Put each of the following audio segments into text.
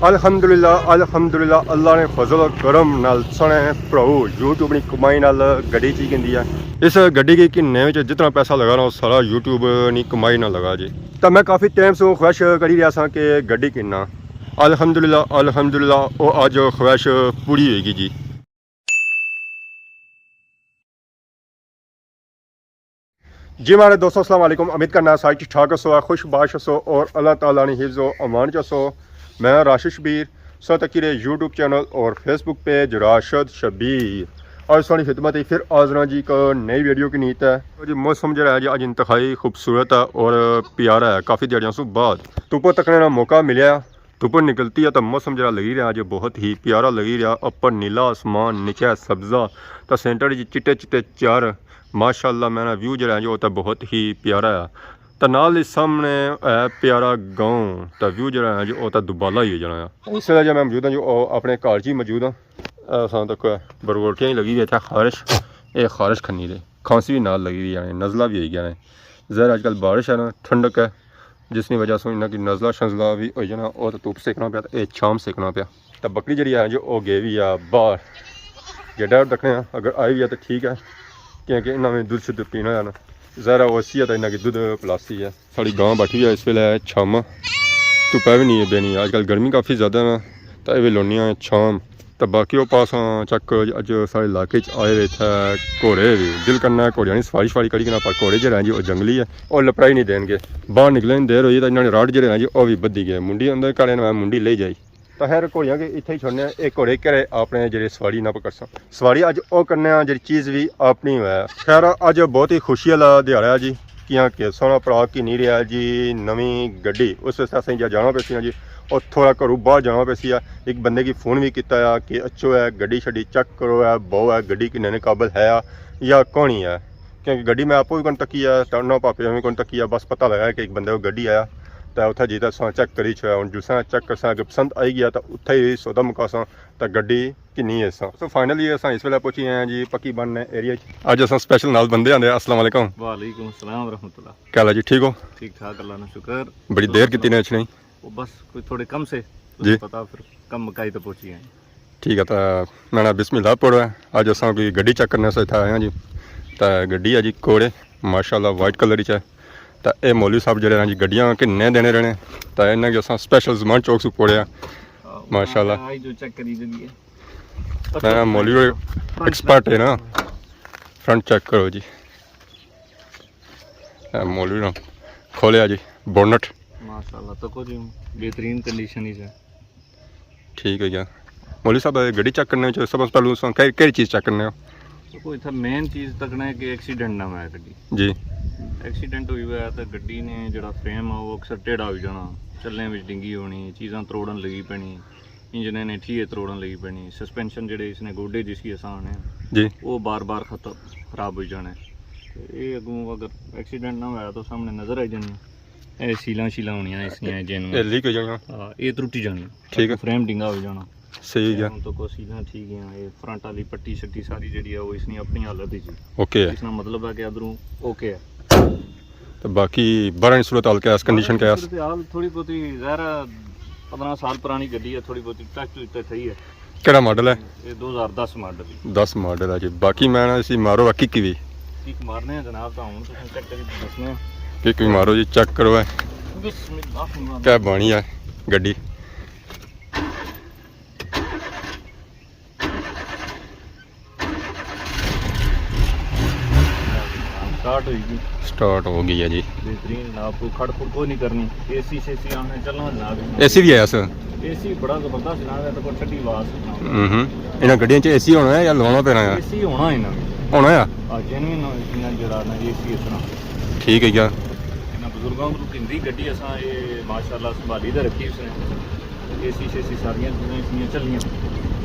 ਅਲਹਮਦੁਲਿल्लाह ਅਲਹਮਦੁਲਿल्लाह ਅੱਲਾ ਨੇ ਫਜ਼ਲ ਕਰਮ ਨਾਲ ਸਣੇ ਭਰਾਓ YouTube ਦੀ ਕਮਾਈ ਨਾਲ ਗੱਡੀ ਚੀਜ਼ ਕਹਿੰਦੀ ਆ ਇਸ ਗੱਡੀ के किन्ने में जितना पैसा लगा रहा सारा YouTube नी कमाई ना लगा जी तो मैं काफ़ी टाइम से ख्वाहिश करी रहा था कि गड्डी किन्ना अल्हम्दुलिल्लाह वो आज ख्वाहिश पूरी होगी जी। जी मेरे दोस्तों अस्सलाम वालेकुम, उम्मीद करना सारी ठीक ठाक सो खुश बाश सो और अल्लाह ताला ने हिफ्ज़ व अमान च सो। मैं राशिद शबीर सतकीर यूट्यूब चैनल और फेसबुक पेज राशिद शबीर और सोनी खिदमत फिर आजरा जी का नई वीडियो की नीयत है जी। मौसम जो है जी आज इंतहाई खूबसूरत है और प्यारा है। काफ़ी दिहाड़ियों से बाद धुप तकने का मौका मिले, धुप निकलती है तो मौसम जरा लगी रहा जो बहुत ही प्यारा लगी रहा। ऊपर नीला आसमान, नीचे सब्ज़ा तो सेंटर जी चिट्टे चिट्टे चार माशाअल्लाह। मैंने व्यू जो है जो तो बहुत ही प्यारा है। तो नाल सामने है प्यारा गाँव तो व्यू जो है जो तो दुबाला ही हो जाना है। इस वे जो मैं मौजूद हाँ जो अपने घर च ही मौजूद हाँ। असां तक बरगोटियाँ ही लगी हुई इतना खारिश, ये खारिश खन्नी दे खांसी भी नाल लगी हुई है, नज़ला भी हो गया है। ज़रा अजकल बारिश है ना, ठंडक है जिसकी वजह से इन्हों की नज़ला शज़ला भी हो जाना और तो धुप सेकना पाया तो शाम सेकना पाया। तो बकरी जी है जो वो गई हुई है बाहर जेडा रखने अगर आई हुई है तो ठीक है क्योंकि इन्होंने दुध शुद्ध पीना है ना। ज़रा वसी है तो इन्हों की दुध पिलासी है। साड़ी गांव बैठी हुई है इस वे शाम धुप्पा भी नहीं है बेनी, अजकल गर्मी काफ़ी ज़्यादा ना तो ये लाने शाम। तो बाकी वो पास चक अज सारे इलाके आए हुए थे घोड़े भी दिल करना घोड़िया सवारी सवारी करी करना, पर घोड़े जो हैं जी वो जंगली है और लपड़ाई नहीं देंगे। बाहर निकलने देर हुई तो इन्होंने राड जो हैं जी वो भी बधी गए मुंडी अंदर घड़े मैं मुंडी ले जाई तो खैर घोड़िया के इतने ही छोड़ने एक घोड़े घरे अपने जो सवारी ना पकड़ सक सवारी अज वो करने जी चीज़ भी अपनी है। खैर अज बहुत ही खुशी वाला दिहाड़ा है जी कि सोना भरा की नहीं रहा जी नवी गड्डी उस असं जाना पैसी जी और थोड़ा घरों बाहर जाना पैसी है। एक बंदे की फ़ोन भी किया कि अच्छो है गड्डी शड्डी चेक करो है बहु है गड्डी किन्ने काबिल है या कौन ही है क्योंकि गड्डी मैं आपको भी कौन तकी है तो पापे भी कौन तकी है। बस पता लगा कि एक बंदे को गड्डी आया तो उत्थे जी तो चेक करी छो हम जिस चेक कर अगर पसंद आई गया तो उत्थे ही सौदा मुकासा तो गड्डी किन्नी है सो फाइनली अस इस वे पहुंची हैं जी पक्की बन एरिया अज अस स्पैशल नाल बंदे आंदे। अस्सलाम वालेकुम। वालेकुम सलाम रहमतुल्लाह। क्या हाल है जी, ठीक हो? ठीक ठाक अल्लाह का शुक्र। बड़ी देर की नहीं अच्छी नहीं वो बस कोई थोड़े कम से जी पता फिर कम मकाई तो पहुंची हैं। ठीक है तो मैंने बिस्मिल्लाह पढ़ो है अज अस कोई गड्डी चेक करने से इतना आए हैं जी। तो गड्डी है जी कोड़े माशाल्लाह वाइट कलर च है। तो ये मौलवी साहब जो जी गड्डियाँ किन्ने देने रहने तो इन्हें जो अस स्पैशल जमान चौक से पढ़िया माशाल्लाह। जो चेक करी जगी मैं मौलवी एक्सपर्ट है ना। फ्रंट चेक करो जी मौलवी ना खोलिया जी बोनट माशाल्लाह तो कुछ बेहतरीन कंडीशन ही है। ठीक है क्या मौलवी साहब गड्डी चेक करने सब पहलू कई चीज़ चेक करने तो कोई था मेन चीज़ तकना है कि एक्सीडेंट ना होया गड्डी जी। एक्सीडेंट हुई हुआ है तो गड्डी ने जो फ्रेम है वो अक्सर टेढ़ा हो जाना, चलने में डिंगी होनी, चीज़ां तरोड़न लगी पैनी, इंजन ने ठीए तरोड़न लगी पैनी, सस्पेंशन जो इसने गोडे जिसकी आसान है जी वो बार बार खराब हो जाना है। ये अगों अगर एक्सीडेंट ना होया तो सामने नज़र आई जानी सीलां शीलां होनियां इसलिए जेन लीक हो जाना हाँ ये त्रुटी जानी ठीक है फ्रेम डिंगा हो जाना सही है तो को सीलां ठीक है। ये फ्रंट वाली पट्टी शट्टी सारी जी है वो इसने अपनी हालत ही ओके है। इसका मतलब है कि अंदरों ओके है। तो बाकी बारह सूरत हाल क्या कंडीशन क्या सूरत हाल थोड़ी बहुत ज़ाहिर 15 साल पुरानी गड्डी है, थोड़ी बहुत टच तो थी है। केड़ा मॉडल है? ये 2010 मॉडल 10 मॉडल है जी। बाकी मैं ना इसी मारो किक भी किक मारने हैं जनाब तो हम चेक करी दसने किक भी मारो जी चेक करो है बिस्मिल्लाह क्या बनी है गड्डी। स्टार्ट हो गई है जी बेहतरीन। आपको खड़फुड़ कोई नहीं करनी। एसी शेसी आने चलना जनाब एसी भी है सर एसी बड़ा जबरदस्त जनाब है तो कोई ठंडी आवाज इन्हां गड्डियां च एसी होना है या लवाना पैना है? एसी होना है ना होना है हां जेन्युइन जरा ना एसी इतना ठीक है क्या इन्हां बुजुर्गों को किंदी गड्डी असा ये माशाल्लाह संभाली दे रखी उसने एसी शेसी सारियां चीज़ां इसलिए चलियां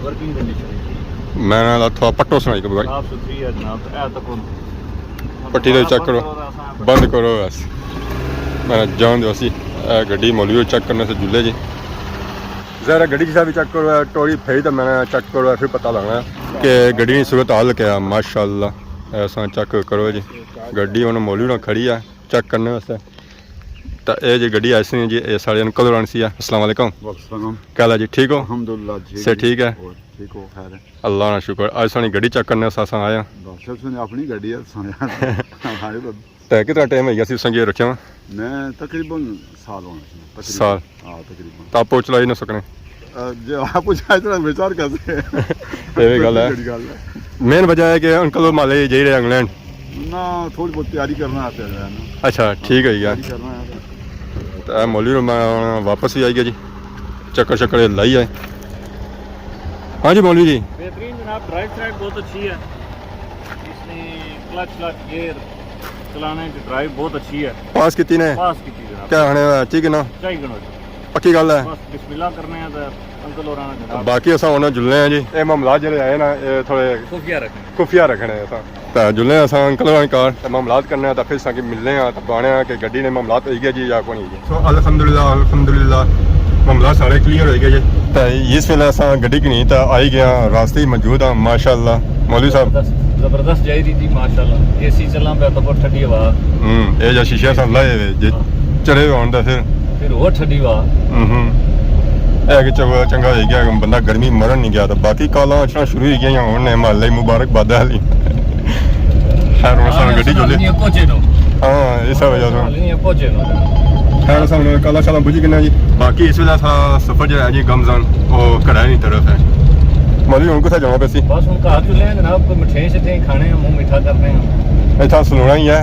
वर्किंग कंडीशन मैं ना थोड़ा पट्टो सुनाई कभी साफ सुथरी है जनाब। तो ए तक पट्टी दे चेक करो बंद करो बस मैं जान दो गड्डी मौलवी चेक करने से जुले जी। ज़रा गड्डी की भी चेक करो टोरी फेरी तो मैंने चेक करो फिर पता लगना कि गड्डी की सूरत हाल क्या माशाल्लाह ऐसा चेक करो जी। गड्डी उन्होंने मौलवी ना खड़ी है चेक करने वास्ते ਤਾਂ ਇਹ ਜੀ ਗੱਡੀ ਆਈ ਸੀ ਜੀ, ਇਹ साढ़े अंकल और सी है। अस्सलाम वालेकुम, क्या हाल है जी, ठीक हो? अल्हम्दुलिल्लाह से ठीक है, ठीक हो खैर अल्लाह ना शुक्र। आज सानी गड्डी चेक करने सासा आया डॉक्टर ने अपनी गाड़ी है सुनिया तो कितना टाइम है गया सी संगे रखे हुआ मैं तकरीबन साल होना तकरीबन साल हाँ तकरीबन तो आप चला ही ना सकने जो आप पूछा इतना विचार कैसे ये भी गल है। मेन वजह है कि अंकल माले जाई रहे इंग्लैंड ना थोड़ी बहुत तैयारी करना आता है ना अच्छा ठीक है यार। तैयारी करना है तो मौली मैं वापस भी आई गया जी, चक्कर शक्कर लाई है। हाँ जी मौलवी जी, बेहतरीन जनाब, ड्राइव ट्रैक बहुत अच्छी है, इसमें क्लच क्लच गियर चलाने की ड्राइव बहुत अच्छी है। पास कितनी ने पास की थी जनाब, क्या खाने ठीक है ना, चाहिए गणो पक्की गल है। बस बिस्मिल्लाह करने हैं तो अंकल और आना जनाब बाकी असा होना जुलने हैं जी, ये मामला जेह्ड़े आए ना ये थोड़े खुफिया रखें। खुफिया रखने हैं असा तो जुलने असा अंकल होरां कार ते मामलात करने हैं तो फिर साकी मिलने हैं तो बाने हैं कि गड्डी ने मामलात होई गया जी या कोई नहीं। सो अल्हम्दुलिल्लाह मामला सारे क्लियर हो गए जी। तो इस वेले असा गड्डी की नहीं तो आई गया, रास्ते ही मौजूद हाँ माशाअल्लाह। मौलवी साहब जबरदस्त जाई दी थी माशाल्लाह, एसी चलना पे तो बहुत ठंडी हवा ये जो शीशे सन लाए हुए जे चढ़े हुए होने फिर और ठंडी हवा है कि चलो चंगा हो गया, बंदा गर्मी मरन नहीं गया। तो बाकी काला अच्छा शुरू हो गई हूँ महल्ले मुबारकबाद है खैर हूँ सानू गड्डी चुले पहुंचे नो हाँ इस वजह से पहुंचे नो खैर सानू काला शाला बुझी किन्ना जी। बाकी इस वेले सफर जो है जी गमजान वो कढ़ाई तरफ है। मौलवी हूँ कितने जाना पैसी बस हम घर चुले हैं जनाब, कोई मिठाई शिठाई खाने हैं, मुंह मीठा करने हैं। इतना सलूना ही है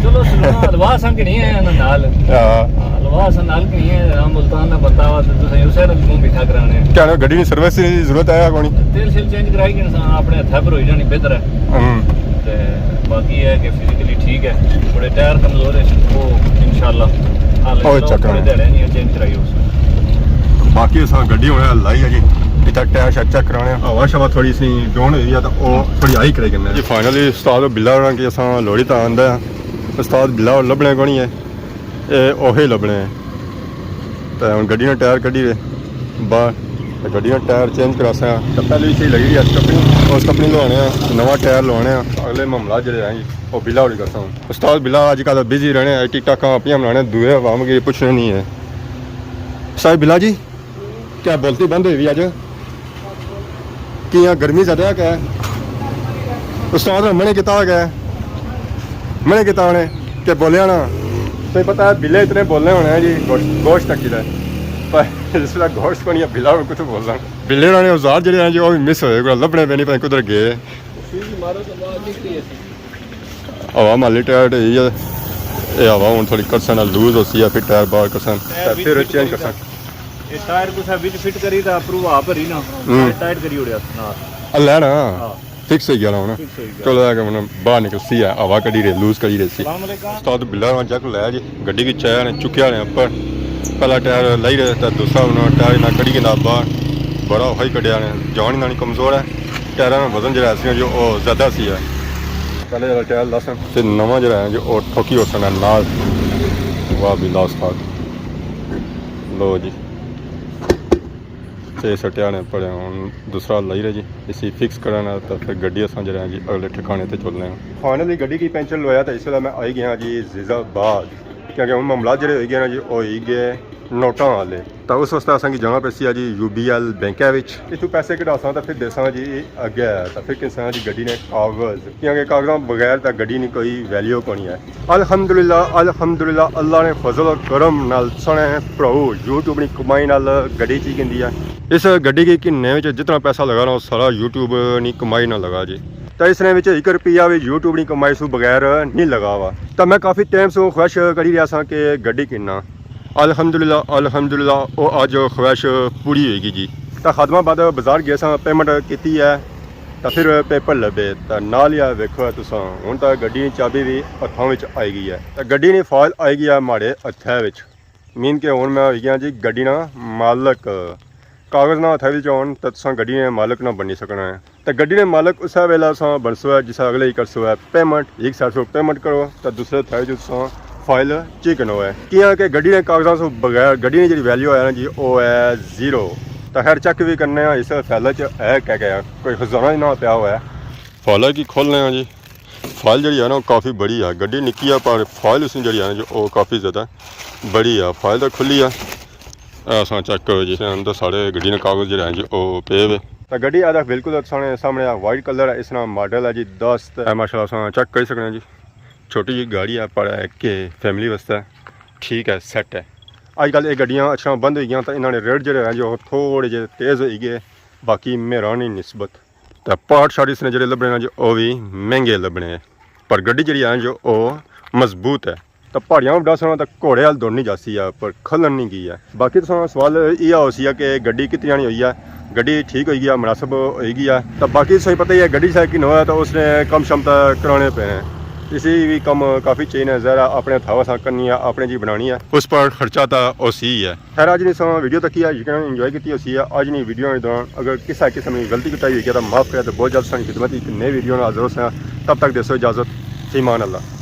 चलो सुनो हलवा संग नहीं है ना नाल हलवा संग नाल नहीं है, हम मुल्तान ना बतावा तो सही उसे मुंह मीठा कराने हैं। क्या गड्डी की सर्विस की जरूरत है कोनी तेल शेल चेंज कराई कि इंसान अपने हथा पर हो जानी बेहतर है। ते बाकी है कि फिजिकली ठीक है, थोड़े टायर कमजोर है वो इंशाल्लाह हाल थोड़े देड़े नहीं चेंज कराई उस बाकी असा गड्डी होने लाई है जी, इतना टायर शायर चेक कराने हवा शवा थोड़ी सी डाउन हुई है तो वो थोड़ी हाई कराई करने जी। फाइनली उस्ताद बिल्ला होना कि असा लोहड़ी तो आंदा है, उस्ताद बिल्ला और लभने को नहीं है ये ओहे लभने हैं। तो हम गड्डी ने टायर कड्ढी बाहर तो गड्डी ने टायर चेंज करासा तो पहले भी सही लगी अस कंपनी उस कंपनी लवाने नवा टायर लवाने अगले मामला जो है जी वो बिल्ला होली करता हूँ। उस्ताद बिल्ला अजकल बिजी रहने टिकटाक अपनी बनाने दुए आवाम के पूछने नहीं है। साहब बिल्ला जी क्या बोलती बंद हुई अज कि यहाँ गर्मी ज़्यादा है क्या उस्ताद ने मने किता गया मैंने किता उन्हें कि बोलिया ना तो पता है बिल्ले इतने बोलने होने हैं जी गोश्त तक ही पर जिस वेला गोश्त को नहीं है बिल्ला कुछ बोलना बिल्ले उन्होंने औजार जो हैं जी वो भी मिस होए लभने पे नहीं पता कुधर गए हवा माली टायर है ये हवा हूँ थोड़ी करसन लूज होती है फिर टायर बाहर करसन फिर चेंज करसन ये टायर कुछ विच फिट करी था अप्रूव आ भरी ना टाइट करी उड़िया ना अल्लाह ना फिक्स हो गया ना चलो है कि बाहर निकल सी है हवा कड़ी रही लूज करी रही सी। उस्ताद बिल्ला जग लाया जी गड्डी की चाय ने चुकया ने ऊपर पहला टायर लाई रहे तो दूसरा उन्होंने टायर ना कड़ी के ना बाहर बड़ा वही कटिया ने जान ही ना कमजोर है टायर में वजन जो है जो ज़्यादा सी है पहले जरा टायर लसन फिर नवा जो है जो और ठोकी हो सकना नाल वाह बिल्ला उस्ताद लो जी छे सटिया ने पड़े हूँ दूसरा लाई रहे जी इसी फिक्स कराना तो फिर गड्डी असा जो जी अगले ठिकाने से चलने हैं। फाइनली गड्डी की पेंचर लवाया तो इसलिए मैं आई गया जी जीजाबाद क्योंकि हम मामला जो हो गए ना जी वो ही गए नोटा वाले तो उस वास्ते असा की जगह पैसी है जी UBL बैंक इतों पैसे कढ़ासा तो फिर देसा जी अगे तो फिर किसा जी गड्डी ने कागज़ क्योंकि कागज़ों बगैर तो गड्डी की कोई वैल्यू को नहीं है। अल्हम्दुलिल्लाह अल्लाह ने फजल और करम नाल सने भराओ यूट्यूब की कमाई नाल गड्डी चीज गिंदी है। इस गड्डी की किन्ने में जितना पैसा लगा ना वो सारा यूट्यूब की कमाई ना लगा जी तो इसने 1 रुपया भी यूट्यूब की कमाई सू बगैर नहीं लगा हुआ। तो मैं काफ़ी टाइम से ख्वाहिश करी रहा था कि गड्डी किन्ना अल्हम्दुलिल्लाह वो अज ख्वाहिश पूरी होगी जी। तो खादमाबाद बाजार गया सा पेमेंट की है तो फिर पेपर लभे तो नाल ही वेखो तुस हूँ तो गड्डी की चाबी भी हथों में आई गई है तो गड्डी की फाइल आई गई है माड़े हथा मीन के हूँ मैं हो गया जी गड्डी ना मालक कागज़ ना हथा आन तो तुसा गड्डी ने मालक ना बनी सकना है। तो गड्डी ने मालक उस वेला असा बन सो है जिस अगले ही कर सो है पेमेंट एक साइड से पेमेंट करो तो दूसरे थे जो तुसा फाइल चिकन हो है किया कि गड्डी ने कागज़ों से बगैर गड्डी की जी वैल्यू है ना जी वो है 0। तो खैर चेक भी करने इस फैले च है क्या क्या कोई खजाना ही ना पिया हुआ है फॉलो की खोलने जी ਫਾਈਲ ਜਿਹੜੀ ਆ ਨਾ ਉਹ ਕਾਫੀ ਬੜੀ ਆ, ਗੱਡੀ ਨਿੱਕੀ ਆ ਪਰ ਫਾਈਲ ਉਸ ਜਿਹੜੀ ਆ ਨਾ ਜੋ ਉਹ ਕਾਫੀ ਜ਼ਿਆਦਾ ਬੜੀ ਆ। ਫਾਈਲ ਤਾਂ ਖੁੱਲੀ ਆ, ਅਸਾਂ ਚੈੱਕ ਕਰੋ ਜੀ ਅੰਦਰ ਸਾਰੇ ਗੱਡੀ ਦੇ ਕਾਗਜ਼ ਜਿਹੜੇ ਆ ਜੀ ਉਹ ਪਏ ਵੇ। ਤਾਂ ਗੱਡੀ ਆਦਾ ਬਿਲਕੁਲ ਸਾਹਮਣੇ ਆ ਵਾਈਟ ਕਲਰ ਇਸ ਨਾਲ ਮਾਡਲ ਹੈ ਜੀ 10 ਮਾਸ਼ਾਅੱਲਾ ਅਸਾਂ ਚੈੱਕ ਕਰ ਸਕਦੇ ਹਾਂ ਜੀ। ਛੋਟੀ ਜਿਹੀ गाड़ी है पर कि फैमिली वास्ते ठीक है सैट है। अजकल ये गड्डियाँ अच्छा बंद हो गई तो इन्होंने रेट जो है जो थोड़े जे तेज़ हो गए, बाकी मेहरानी निस्बत तो पार्ट शार्ट इसने जो लभने जो वो भी महंगे लभने पर गड्डी जी है जो वो मजबूत है। तो पहाड़ियाँ में डास तो घोड़े वाल दौड़नी जाती है पर खलन नहीं गई है। बाकी तो सवाल ये हो सी है कि गड्डी कितनी आनी हुई है, गड्डी ठीक हो गई है, मुनासिब हो गई है। तो बाकी सही पता ही है गड्डी शायद कि न होया तो उसने कम शम तक कराने पे हैं। इसी भी कम काफ़ी चाहिए है ज़रा अपने हथावा सा करनी है, अपने जी बनानी है, उस पर खर्चा तो उसी ही है। खैर अज नहीं वीडियो तक ही है यकीन इंजॉय की उसी है। अज नहीं वीडियो के दौरान अगर किसी किस्म की गलती कटाई हुई है तो माफ़ करें तो बहुत जल्द सारी खिदमत एक नई वीडियो हाजिर हो। तब तक देसो इजाज़त, ईमान अल्लाह।